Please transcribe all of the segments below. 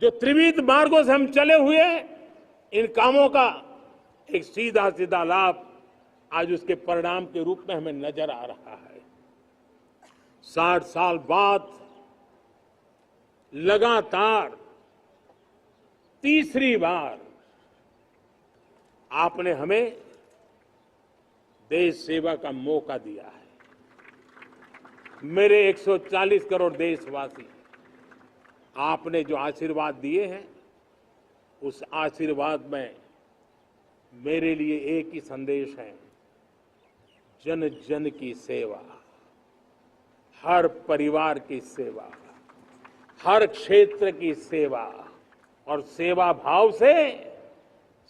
जो त्रिविध मार्गों से हम चले हुए इन कामों का एक सीधा सीधा लाभ आज उसके परिणाम के रूप में हमें नजर आ रहा है। 60 साल बाद लगातार तीसरी बार आपने हमें देश सेवा का मौका दिया है। मेरे 140 करोड़ देशवासी, आपने जो आशीर्वाद दिए हैं, उस आशीर्वाद में मेरे लिए एक ही संदेश है, जन जन की सेवा, हर परिवार की सेवा, हर क्षेत्र की सेवा और सेवा भाव से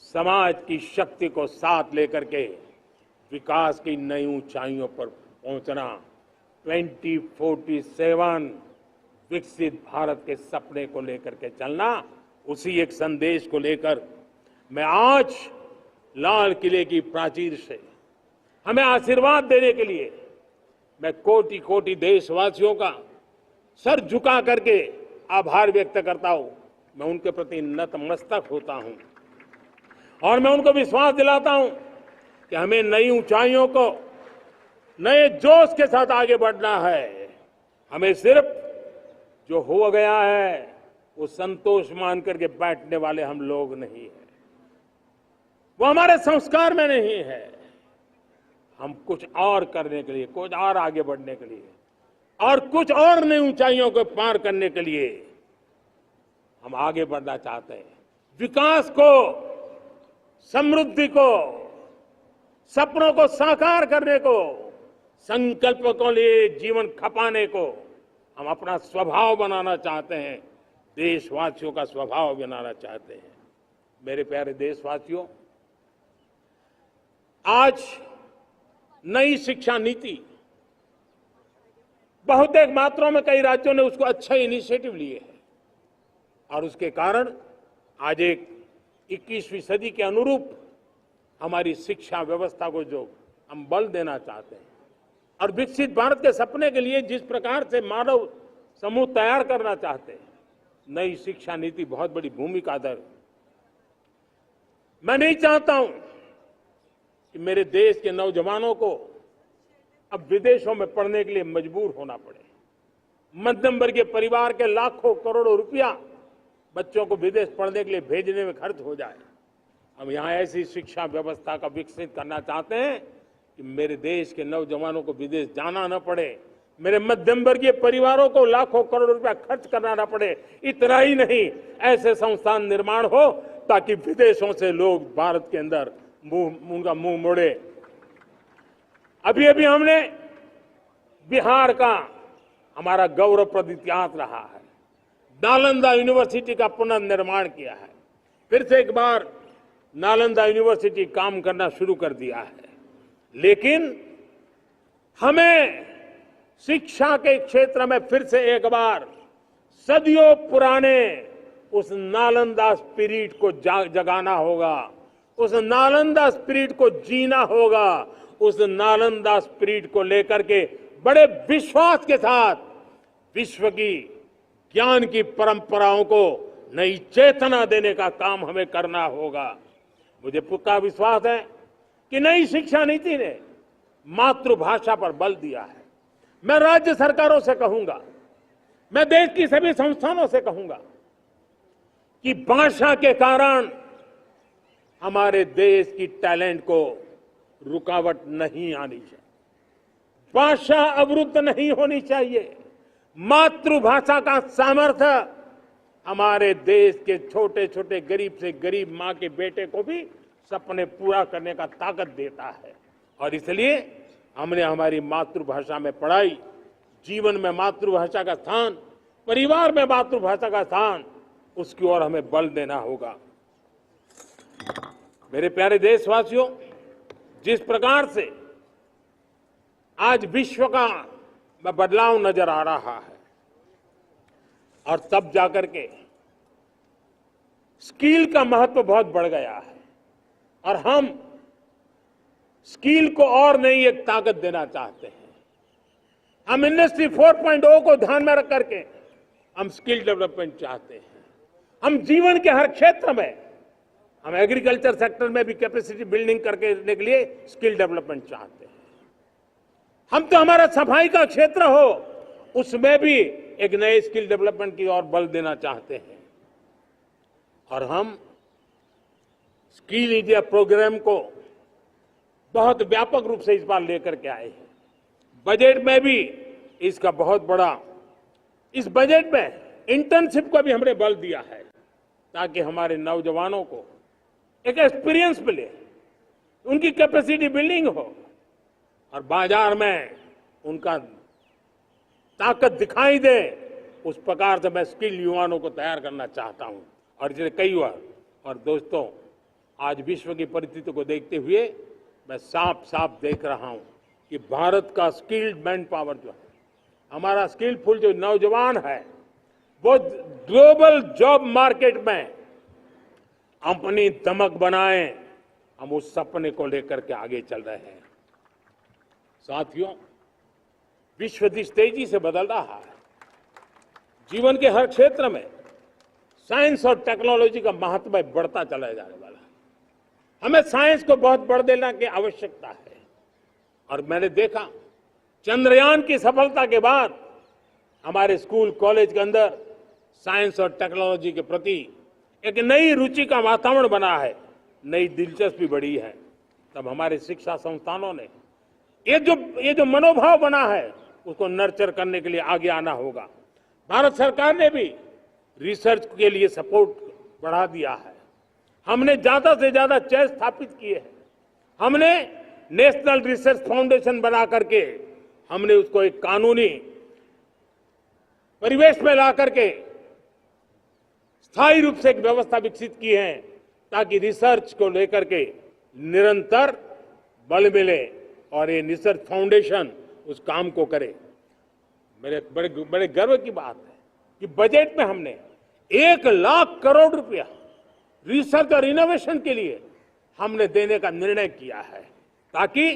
समाज की शक्ति को साथ लेकर के विकास की नई ऊंचाइयों पर पहुंचना, 2047 विकसित भारत के सपने को लेकर के चलना, उसी एक संदेश को लेकर मैं आज लाल किले की प्राचीर से हमें आशीर्वाद देने के लिए मैं कोटि कोटि देशवासियों का सर झुका करके आभार व्यक्त करता हूं। मैं उनके प्रति नतमस्तक होता हूं और मैं उनको विश्वास दिलाता हूं कि हमें नई ऊंचाइयों को नए जोश के साथ आगे बढ़ना है। हमें सिर्फ जो हो गया है वो संतोष मान करके बैठने वाले हम लोग नहीं हैं, वो हमारे संस्कार में नहीं है। हम कुछ और करने के लिए, कुछ और आगे बढ़ने के लिए और कुछ और नई ऊंचाइयों को पार करने के लिए हम आगे बढ़ना चाहते हैं। विकास को, समृद्धि को, सपनों को साकार करने को, संकल्प को लिए जीवन खपाने को हम अपना स्वभाव बनाना चाहते हैं, देशवासियों का स्वभाव बनाना चाहते हैं। मेरे प्यारे देशवासियों, आज नई शिक्षा नीति बहुत एक मात्रा में कई राज्यों ने उसको अच्छा इनिशिएटिव लिए है और उसके कारण आज एक 21वीं सदी के अनुरूप हमारी शिक्षा व्यवस्था को जो हम बल देना चाहते हैं और विकसित भारत के सपने के लिए जिस प्रकार से मानव समूह तैयार करना चाहते हैं, नई शिक्षा नीति बहुत बड़ी भूमिका अदा। मैं नहीं चाहता हूं कि मेरे देश के नौजवानों को अब विदेशों में पढ़ने के लिए मजबूर होना पड़े। मध्यम वर्गीय परिवार के लाखों करोड़ों रुपया बच्चों को विदेश पढ़ने के लिए भेजने में खर्च हो जाए। हम यहां ऐसी शिक्षा व्यवस्था का विकसित करना चाहते हैं कि मेरे देश के नौजवानों को विदेश जाना न पड़े, मेरे मध्यम वर्गीय परिवारों को लाखों करोड़ रुपया खर्च करना न पड़े। इतना ही नहीं, ऐसे संस्थान निर्माण हो ताकि विदेशों से लोग भारत के अंदर उनका मुंह मोड़े। अभी अभी हमने बिहार का हमारा गौरवप्रद इतिहास रहा है, नालंदा यूनिवर्सिटी का पुनर्निर्माण किया है। फिर से एक बार नालंदा यूनिवर्सिटी काम करना शुरू कर दिया है, लेकिन हमें शिक्षा के क्षेत्र में फिर से एक बार सदियों पुराने उस नालंदा स्पिरिट को जगाना होगा, उस नालंदा स्पिरिट को जीना होगा, उस नालंदा स्पिरिट को लेकर के बड़े विश्वास के साथ विश्व की ज्ञान की परंपराओं को नई चेतना देने का काम हमें करना होगा। मुझे पक्का विश्वास है कि नई शिक्षा नीति ने मातृभाषा पर बल दिया है। मैं राज्य सरकारों से कहूंगा, मैं देश की सभी संस्थानों से कहूंगा कि भाषा के कारण हमारे देश की टैलेंट को रुकावट नहीं आनी चाहिए, भाषा अवरुद्ध नहीं होनी चाहिए। मातृभाषा का सामर्थ्य हमारे देश के छोटे छोटे गरीब से गरीब मां के बेटे को भी सपने पूरा करने का ताकत देता है। और इसलिए हमने हमारी मातृभाषा में पढ़ाई, जीवन में मातृभाषा का स्थान, परिवार में मातृभाषा का स्थान, उसकी ओर हमें बल देना होगा। मेरे प्यारे देशवासियों, जिस प्रकार से आज विश्व का बदलाव नजर आ रहा है और तब जाकर के स्किल का महत्व बहुत बढ़ गया है और हम स्किल को और नई एक ताकत देना चाहते हैं। हम इंडस्ट्री 4.0 को ध्यान में रख करके हम स्किल डेवलपमेंट चाहते हैं। हम जीवन के हर क्षेत्र में, हम एग्रीकल्चर सेक्टर में भी कैपेसिटी बिल्डिंग करने के लिए स्किल डेवलपमेंट चाहते हैं। हम तो हमारा सफाई का क्षेत्र हो, उसमें भी एक नए स्किल डेवलपमेंट की ओर बल देना चाहते हैं। और हम स्किल इंडिया प्रोग्राम को बहुत व्यापक रूप से इस बार लेकर के आए हैं। बजट में भी इसका बहुत बड़ा, इस बजट में इंटर्नशिप को भी हमने बल दिया है, ताकि हमारे नौजवानों को एक एक्सपीरियंस मिले, उनकी कैपेसिटी बिल्डिंग हो और बाजार में उनका ताकत दिखाई दे। उस प्रकार से मैं स्किल युवाओं को तैयार करना चाहता हूं। और इसलिए कई बार, और दोस्तों, आज विश्व की परिस्थिति को देखते हुए मैं साफ साफ देख रहा हूं कि भारत का स्किल्ड मैन पावर जो है, हमारा स्किलफुल जो नौजवान है, वो ग्लोबल जॉब मार्केट में अपनी दमक बनाए। हम उस सपने को लेकर के आगे चल रहे हैं। साथियों, विश्व जिस तेजी से बदल रहा है, जीवन के हर क्षेत्र में साइंस और टेक्नोलॉजी का महत्व बढ़ता चला जाने वाला है। हमें साइंस को बहुत बढ़ देना की आवश्यकता है। और मैंने देखा, चंद्रयान की सफलता के बाद हमारे स्कूल कॉलेज के अंदर साइंस और टेक्नोलॉजी के प्रति एक नई रुचि का वातावरण बना है, नई दिलचस्पी बढ़ी है। तब हमारे शिक्षा संस्थानों ने ये जो मनोभाव बना है, उसको नर्चर करने के लिए आगे आना होगा। भारत सरकार ने भी रिसर्च के लिए सपोर्ट बढ़ा दिया है। हमने ज्यादा से ज्यादा चेयर स्थापित किए हैं। हमने नेशनल रिसर्च फाउंडेशन बना करके हमने उसको एक कानूनी परिवेश में ला करके स्थायी रूप से एक व्यवस्था विकसित की है, ताकि रिसर्च को लेकर के निरंतर बल मिले और ये रिसर्च फाउंडेशन उस काम को करे। मेरे बड़े गर्व की बात है कि बजट में हमने 1,00,000 करोड़ रुपया रिसर्च और इनोवेशन के लिए हमने देने का निर्णय किया है, ताकि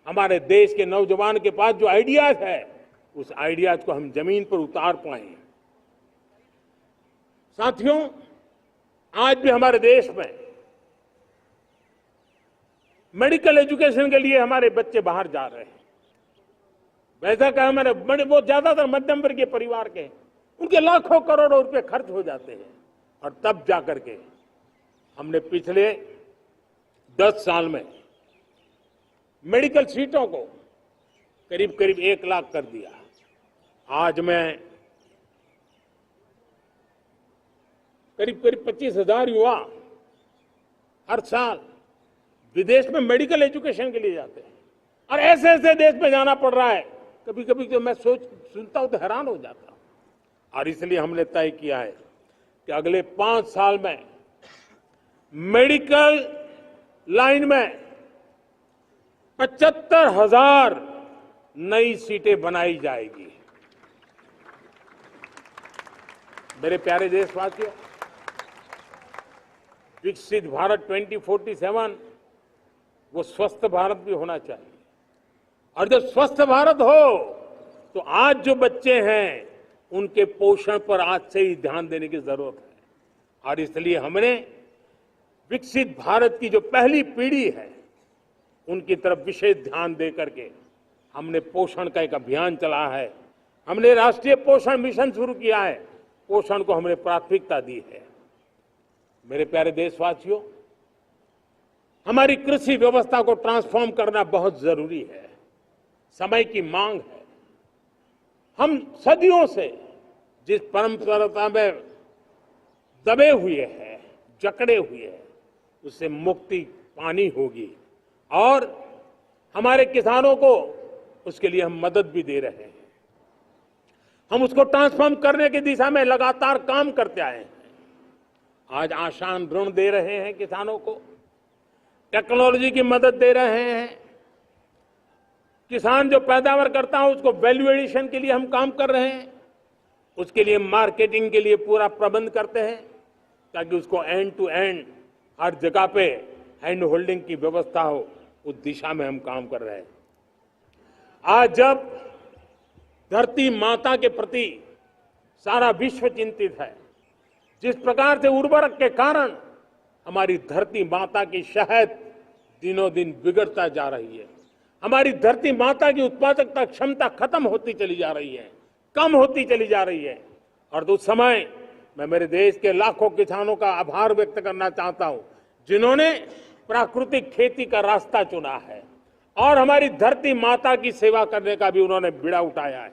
हमारे देश के नौजवान के पास जो आइडियाज है, उस आइडियाज को हम जमीन पर उतार पाएं। साथियों, आज भी हमारे देश में मेडिकल एजुकेशन के लिए हमारे बच्चे बाहर जा रहे हैं। वैसा कहा मैंने, वो ज्यादातर मध्यम वर्गीय परिवार के, उनके लाखों करोड़ों रुपए खर्च हो जाते हैं। और तब जाकर के हमने पिछले 10 साल में मेडिकल सीटों को करीब करीब 1,00,000 कर दिया। आज मैं करीब 25,000 युवा हर साल विदेश में मेडिकल एजुकेशन के लिए जाते हैं। और ऐसे ऐसे देश में जाना पड़ रहा है, कभी कभी तो मैं सुनता हूं तो हैरान हो जाता हूं। और इसलिए हमने तय किया है कि अगले 5 साल में मेडिकल लाइन में 75,000 नई सीटें बनाई जाएगी। मेरे प्यारे देशवासियों, विकसित भारत 2047 वो स्वस्थ भारत भी होना चाहिए। और जब स्वस्थ भारत हो, तो आज जो बच्चे हैं उनके पोषण पर आज से ही ध्यान देने की जरूरत है। और इसलिए हमने विकसित भारत की जो पहली पीढ़ी है, उनकी तरफ विशेष ध्यान दे करके हमने पोषण का एक अभियान चला है। हमने राष्ट्रीय पोषण मिशन शुरू किया है। पोषण को हमने प्राथमिकता दी है। मेरे प्यारे देशवासियों, हमारी कृषि व्यवस्था को ट्रांसफॉर्म करना बहुत जरूरी है, समय की मांग है। हम सदियों से जिस परंपरा में दबे हुए हैं, जकड़े हुए हैं, उससे मुक्ति पानी होगी। और हमारे किसानों को उसके लिए हम मदद भी दे रहे हैं। हम उसको ट्रांसफॉर्म करने की दिशा में लगातार काम करते आए हैं। आज आसान ऋण दे रहे हैं किसानों को, टेक्नोलॉजी की मदद दे रहे हैं। किसान जो पैदावार करता है उसको वैल्यू एडिशन के लिए हम काम कर रहे हैं। उसके लिए मार्केटिंग के लिए पूरा प्रबंध करते हैं, ताकि उसको एंड टू एंड हर जगह पे हैंड होल्डिंग की व्यवस्था हो। उस दिशा में हम काम कर रहे हैं। आज जब धरती माता के प्रति सारा विश्व चिंतित है, जिस प्रकार से उर्वरक के कारण हमारी धरती माता की शहद दिनों दिन बिगड़ता जा रही है, हमारी धरती माता की उत्पादकता क्षमता खत्म होती चली जा रही है, कम होती चली जा रही है। और उस समय मैं मेरे देश के लाखों किसानों का आभार व्यक्त करना चाहता हूं, जिन्होंने प्राकृतिक खेती का रास्ता चुना है और हमारी धरती माता की सेवा करने का भी उन्होंने बीड़ा उठाया है।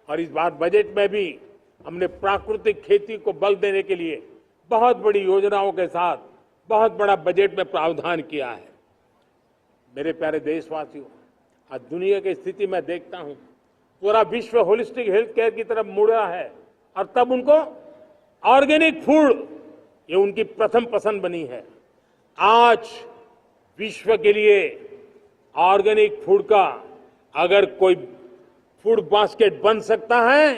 और इस बार बजट में भी हमने प्राकृतिक खेती को बल देने के लिए बहुत बड़ी योजनाओं के साथ बहुत बड़ा बजट में प्रावधान किया है। मेरे प्यारे देशवासियों, आज दुनिया की स्थिति में देखता हूं, पूरा विश्व होलिस्टिक हेल्थ केयर की तरफ मुड़ा है और तब उनको ऑर्गेनिक फूड ये उनकी प्रथम पसंद बनी है। आज विश्व के लिए ऑर्गेनिक फूड का अगर कोई फूड बास्केट बन सकता है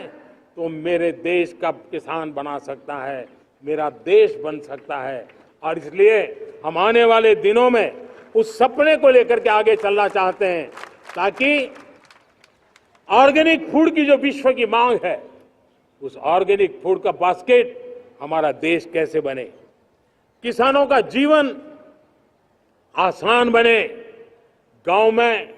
तो मेरे देश का किसान बना सकता है, मेरा देश बन सकता है। और इसलिए हम आने वाले दिनों में उस सपने को लेकर के आगे चलना चाहते हैं, ताकि ऑर्गेनिक फूड की जो विश्व की मांग है, उस ऑर्गेनिक फूड का बास्केट हमारा देश कैसे बने, किसानों का जीवन आसान बने, गांव में